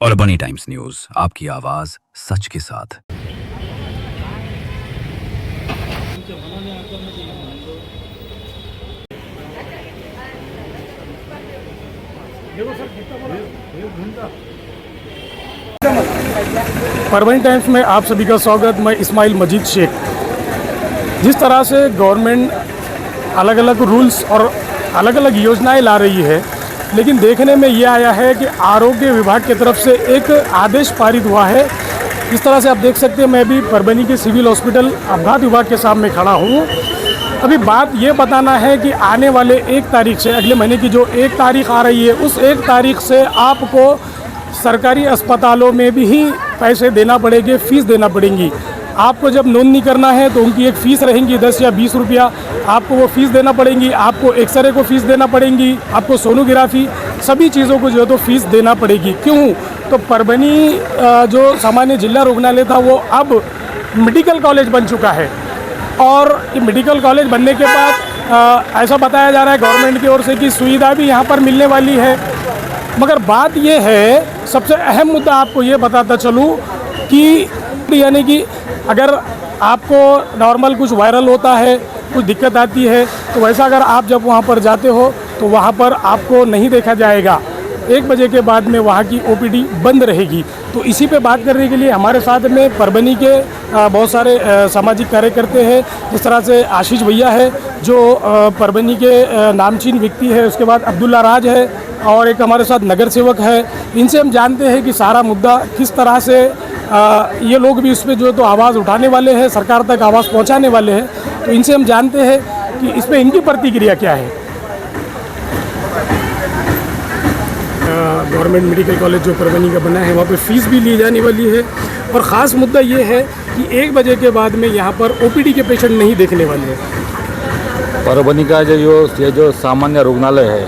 Parbhani times news, आपकी आवाज सच के साथ। परभणी टाइम्स में आप सभी का स्वागत। मैं इस्माइल मजीद शेख। जिस तरह से गवर्नमेंट अलग अलग रूल्स और अलग अलग योजनाएं ला रही है, लेकिन देखने में ये आया है कि आरोग्य विभाग की तरफ से एक आदेश पारित हुआ है। इस तरह से आप देख सकते हैं, मैं भी परभणी के सिविल हॉस्पिटल अपघात विभाग के सामने खड़ा हूँ। अभी बात ये बताना है कि आने वाले 1 तारीख से, अगले महीने की जो 1 तारीख आ रही है, उस 1 तारीख से आपको सरकारी अस्पतालों में भी ही पैसे देना पड़ेंगे, फ़ीस देना पड़ेंगी। आपको जब नोंदनी करना है तो उनकी एक फ़ीस रहेंगी 10 या 20 रुपया, आपको वो फ़ीस देना पड़ेंगी। आपको एक्सरे को फ़ीस देना पड़ेंगी, आपको सोनोग्राफी, सभी चीज़ों को जो है तो फ़ीस देना पड़ेगी। क्यों? तो परभणी जो सामान्य जिला रुग्णालय था वो अब मेडिकल कॉलेज बन चुका है, और ये मेडिकल कॉलेज बनने के बाद ऐसा बताया जा रहा है गवर्नमेंट की ओर से कि सुविधा भी यहाँ पर मिलने वाली है। मगर बात ये है, सबसे अहम मुद्दा आपको ये बताता चलूँ कि यानी कि अगर आपको नॉर्मल कुछ वायरल होता है, कुछ दिक्कत आती है, तो वैसा अगर आप जब वहाँ पर जाते हो तो वहाँ पर आपको नहीं देखा जाएगा। 1 बजे के बाद में वहाँ की ओपीडी बंद रहेगी। तो इसी पे बात करने के लिए हमारे साथ में परभणी के बहुत सारे सामाजिक कार्यकर्ता हैं। जिस तरह से आशीष भैया है जो परभणी के नामचीन व्यक्ति है, उसके बाद अब्दुल्ला राज है, और एक हमारे साथ नगर सेवक है। इनसे हम जानते हैं कि सारा मुद्दा किस तरह से ये लोग भी इसमें जो है तो आवाज़ उठाने वाले हैं, सरकार तक आवाज़ पहुंचाने वाले हैं। तो इनसे हम जानते हैं कि इसमें इनकी प्रतिक्रिया क्या है। गवर्नमेंट मेडिकल कॉलेज जो परभणी का बना है, वहाँ पे फ़ीस भी ली जाने वाली है, और ख़ास मुद्दा ये है कि 1 बजे के बाद में यहाँ पर ओपीडी के पेशेंट नहीं देखने वाले हैं। परभणी का ये जो सामान्य रुग्णालय है,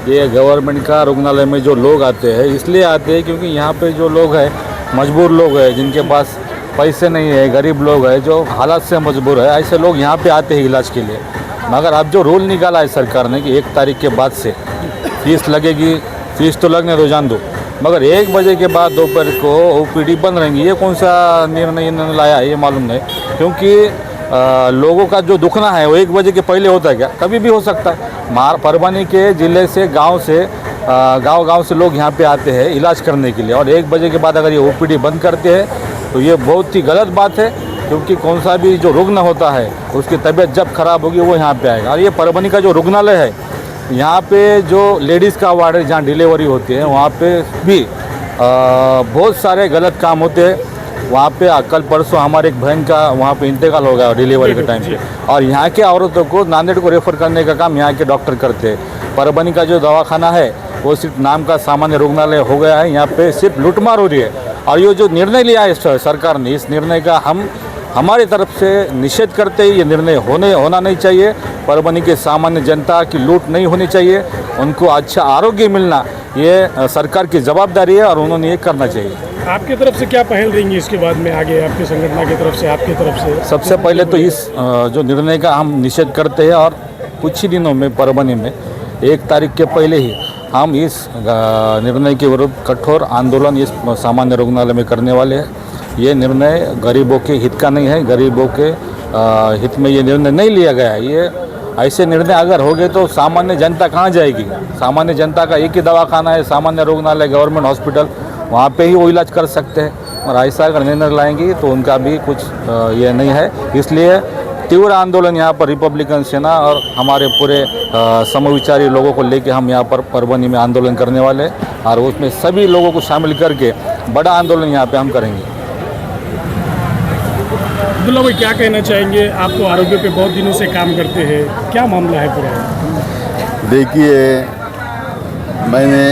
ये गवर्नमेंट का रुग्णालय में जो लोग आते हैं इसलिए आते हैं क्योंकि यहाँ पे जो लोग हैं, मजबूर लोग हैं, जिनके पास पैसे नहीं है, गरीब लोग हैं, जो हालात से मजबूर है, ऐसे लोग यहाँ पे आते हैं इलाज के लिए। मगर अब जो रूल निकाला है सरकार ने कि 1 तारीख के बाद से फीस लगेगी, फीस तो लगने दो, जान दो, मगर 1 बजे के बाद दोपहर को ओपीडी बंद रहेंगी। ये कौन सा निर्णय इन्होंने लाया है ये मालूम नहीं, क्योंकि लोगों का जो दुखना है वो 1 बजे के पहले होता है क्या? कभी भी हो सकता है। परभणी के ज़िले से गांव से लोग यहाँ पे आते हैं इलाज करने के लिए, और 1 बजे के बाद अगर ये ओपीडी बंद करते हैं तो ये बहुत ही गलत बात है, क्योंकि कौन सा भी जो रुग्ण होता है उसकी तबीयत जब ख़राब होगी वो यहाँ पे आएगा। और ये परभणी का जो रुग्णालय है, यहाँ पे जो लेडीज़ का वार्ड है जहाँ डिलीवरी होती है, वहाँ पे भी बहुत सारे गलत काम होते हैं। वहाँ पे कल परसों हमारे एक बहन का वहाँ पे इंतकाल हो गया डिलीवरी के टाइम पे, और यहाँ के औरतों को नांदेड़ को रेफ़र करने का काम यहाँ के डॉक्टर करते हैं। परभणी का जो दवाखाना है वो सिर्फ नाम का सामान्य रुग्णालय हो गया है। यहाँ पे सिर्फ लूटमार हो रही है, और ये जो निर्णय लिया है सरकार ने, इस निर्णय का हमारी तरफ से निषेध करते ही ये निर्णय होना नहीं चाहिए। परभणी के सामान्य जनता की लूट नहीं होनी चाहिए, उनको अच्छा आरोग्य मिलना ये सरकार की जवाबदारी है, और उन्होंने ये करना चाहिए। आपकी तरफ से क्या पहल रहेंगी इसके बाद में आगे, आपके संगठन की तरफ से, आपकी तरफ से? सबसे पहले तो इस जो निर्णय का हम निषेध करते हैं, और कुछ ही दिनों में परभणी में 1 तारीख के पहले ही हम इस निर्णय के विरुद्ध कठोर आंदोलन इस सामान्य रुग्णालय में करने वाले हैं। ये निर्णय गरीबों के हित का नहीं है, गरीबों के हित में ये निर्णय नहीं लिया गया है। ये ऐसे निर्णय अगर हो गए तो सामान्य जनता कहाँ जाएगी? सामान्य जनता का एक ही दवाखाना है, सामान्य रुग्णालय, गवर्नमेंट हॉस्पिटल, वहाँ पे ही वो इलाज कर सकते हैं। और ऐसा अगर निर्णय लाएंगी तो उनका भी कुछ ये नहीं है। इसलिए तीव्र आंदोलन यहाँ पर रिपब्लिकन सेना और हमारे पूरे समविचारी लोगों को लेके हम यहाँ पर परभणी में आंदोलन करने वाले हैं, और उसमें सभी लोगों को शामिल करके बड़ा आंदोलन यहाँ पे हम करेंगे। अब्दुल्ला भाई, क्या कहना चाहेंगे? आप तो आरोग्य पे बहुत दिनों से काम करते हैं, क्या मामला है पूरा? देखिए, मैंने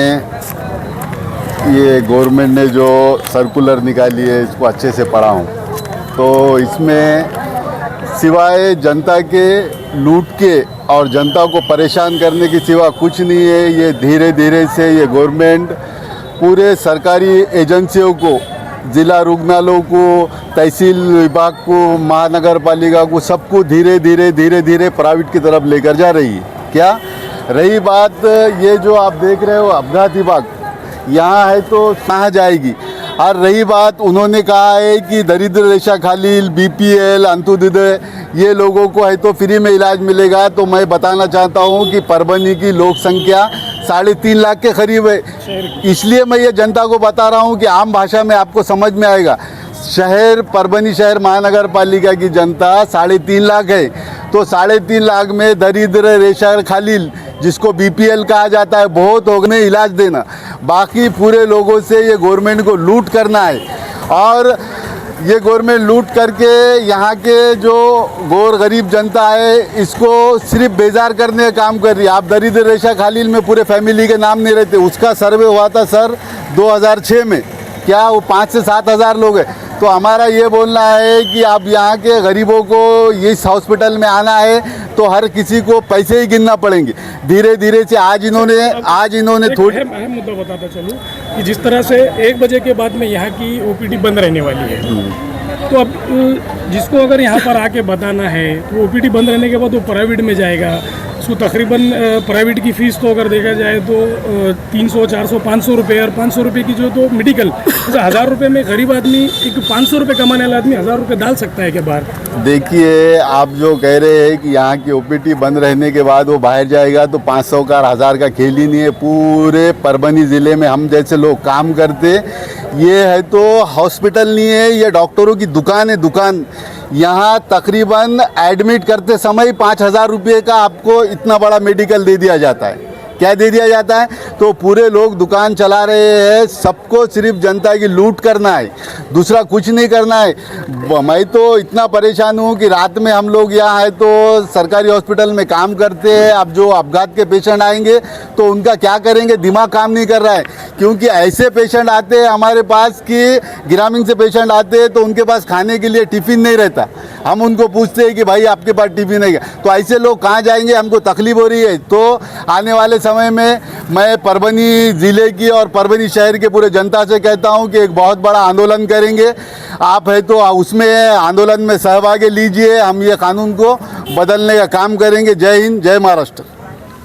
ये गवर्नमेंट ने जो सर्कुलर निकाली है इसको अच्छे से पढ़ा हूँ। तो इसमें सिवाय जनता के लूट के और जनता को परेशान करने के सिवा कुछ नहीं है। ये धीरे धीरे से ये गवर्नमेंट पूरे सरकारी एजेंसियों को, ज़िला रुग्णालयों को, तहसील विभाग को, महानगर पालिका को, सबको धीरे धीरे प्राइवेट की तरफ लेकर जा रही है। क्या रही बात ये जो आप देख रहे हो अपघात विभाग, यहाँ है तो कहाँ जाएगी। और रही बात, उन्होंने कहा है कि दरिद्र रेखा खालील, बीपीएल, अंत्योदय ये लोगों को है तो फ्री में इलाज मिलेगा। तो मैं बताना चाहता हूँ कि परभनी की लोक संख्या 3.5 लाख के करीब है। इसलिए मैं ये जनता को बता रहा हूँ कि आम भाषा में आपको समझ में आएगा। परभनी शहर महानगर पालिका की जनता 3.5 लाख है, तो 3.5 लाख में दरिद्र रेखा खालील जिसको बीपीएल कहा जाता है बहुत हो गए इलाज देना, बाकी पूरे लोगों से ये गवर्नमेंट को लूट करना है। और ये गवर्नमेंट लूट करके यहाँ के जो गौर गरीब जनता है इसको सिर्फ बेजार करने का काम कर रही है। आप दरिद्र रेखा खालील में पूरे फैमिली के नाम नहीं रहते। उसका सर्वे हुआ था सर 2006 में, क्या वो 5 से 7 हज़ार लोग हैं। तो हमारा ये बोलना है कि आप यहाँ के गरीबों को इस हॉस्पिटल में आना है तो हर किसी को पैसे ही गिनना पड़ेंगे। धीरे धीरे से आज इन्होंने थोड़ी अहम मुद्दा बताता चलूँ कि जिस तरह से 1 बजे के बाद में यहाँ की ओपीडी बंद रहने वाली है, तो अब जिसको अगर यहाँ पर आके बताना है तो ओपीडी बंद रहने के बाद वो प्राइवेट में जाएगा। उसको तकरीबन प्राइवेट की फ़ीस तो अगर देखा जाए तो 300, 400, 500 रुपये, और 500 रुपये की जो तो मेडिकल, जैसे 1000 रुपये में गरीब आदमी एक 500 रुपये कमाने वाला आदमी 1000 रुपये डाल सकता है क्या बाहर? देखिए, आप जो कह रहे हैं कि यहाँ की ओपीडी बंद रहने के बाद वो बाहर जाएगा तो 500 का 1000 का खेल ही नहीं है। पूरे परभनी ज़िले में हम जैसे लोग काम करते, ये है तो हॉस्पिटल नहीं है, ये डॉक्टरों की दुकान है। दुकान यहाँ तकरीबन एडमिट करते समय 5000 रुपये का आपको इतना बड़ा मेडिकल दे दिया जाता है। क्या दे दिया जाता है? तो पूरे लोग दुकान चला रहे हैं, सबको सिर्फ जनता की लूट करना है, दूसरा कुछ नहीं करना है। मैं तो इतना परेशान हूँ कि रात में हम लोग यहाँ है तो सरकारी हॉस्पिटल में काम करते हैं। अब जो अपघात के पेशेंट आएंगे तो उनका क्या करेंगे, दिमाग काम नहीं कर रहा है। क्योंकि ऐसे पेशेंट आते हैं हमारे पास कि ग्रामीण से पेशेंट आते हैं तो उनके पास खाने के लिए टिफ़िन नहीं रहता। हम उनको पूछते हैं कि भाई आपके पास टिफ़िन है क्या? तो ऐसे लोग कहाँ जाएंगे, हमको तकलीफ हो रही है। तो आने वाले समय में मैं परभनी ज़िले की और परभनी शहर के पूरे जनता से कहता हूं कि एक बहुत बड़ा आंदोलन करेंगे। आप है तो उसमें आंदोलन में सहभागी लीजिए, हम ये कानून को बदलने का काम करेंगे। जय हिंद, जय महाराष्ट्र।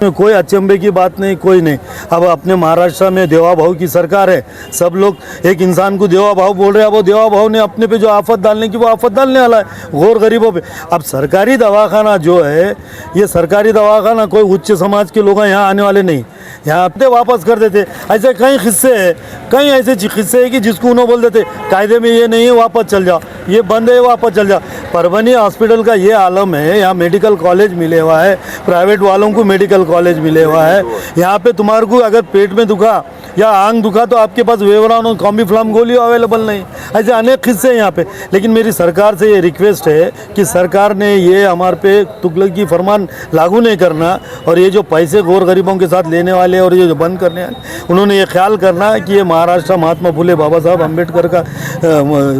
कोई अचंभे की बात नहीं, कोई नहीं। अब अपने महाराष्ट्र में देवा भाव की सरकार है, सब लोग एक इंसान को देवा भाव बोल रहे हैं। वो देवा भाव ने अपने पे जो आफत डालने की वो आफत डालने वाला है गौर गरीबों पे। अब सरकारी दवाखाना जो है, ये सरकारी दवाखाना कोई उच्च समाज के लोग यहाँ आने वाले नहीं, यहाँ पे वापस कर देते। ऐसे कई किस्से हैं, कई ऐसे किस्से हैं कि जिसको उन्होंने बोल देते कायदे में ये नहीं है, वापस चल जाओ, ये बंद है, वापस चल जाओ। परभनी हॉस्पिटल का ये आलम है, यहाँ मेडिकल कॉलेज मिले हुआ है, प्राइवेट वालों को मेडिकल कॉलेज मिले हुआ है। यहाँ पे तुम्हारे को अगर पेट में दुखा या आंख दुखा तो आपके पास वेवरान और कॉम्बीफ्लाम गोली अवेलेबल नहीं। ऐसे अनेक किस्से हैं यहाँ पे। लेकिन मेरी सरकार से ये रिक्वेस्ट है कि सरकार ने ये हमारे पे तुगलकी फरमान लागू नहीं करना, और ये जो पैसे गौर गरीबों के साथ लेने वाले और ये जो बंद करने वाले, उन्होंने ये ख्याल करना है कि ये महाराष्ट्र महात्मा फुले बाबा साहब अम्बेडकर का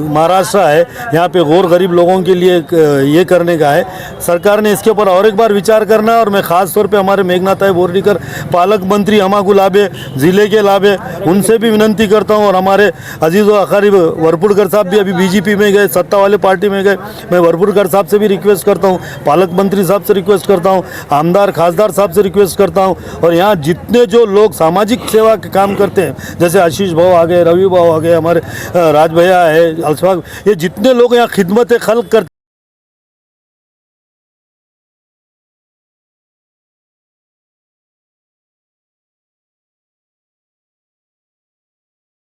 महाराष्ट्र है, यहाँ पे गौर गरीब लोगों के लिए ये करने का है। सरकार ने इसके ऊपर और एक बार विचार करना है। और मैं ख़ास तौर पे हमारे मेघनाथ बोर्डीकर पालक मंत्री हमाकू लाभे, ज़िले के लाभे, उनसे भी विनंती करता हूँ। और हमारे अजीज़ व अकारीब वरपुड़कर साहब भी अभी बीजेपी में गए, सत्ता वाले पार्टी में गए। मैं वरपुड़कर साहब से भी रिक्वेस्ट करता हूँ, पालक मंत्री साहब से रिक्वेस्ट करता हूँ, आमदार खासदार साहब से रिक्वेस्ट करता हूँ। और यहाँ जितने जो लोग सामाजिक सेवा के काम करते हैं, जैसे आशीष भाव आ गए, रवि भाव आ गए, हमारे राज भैया है, अलसवाग, ये जितने लोग यहाँ खिदमत खल्क करते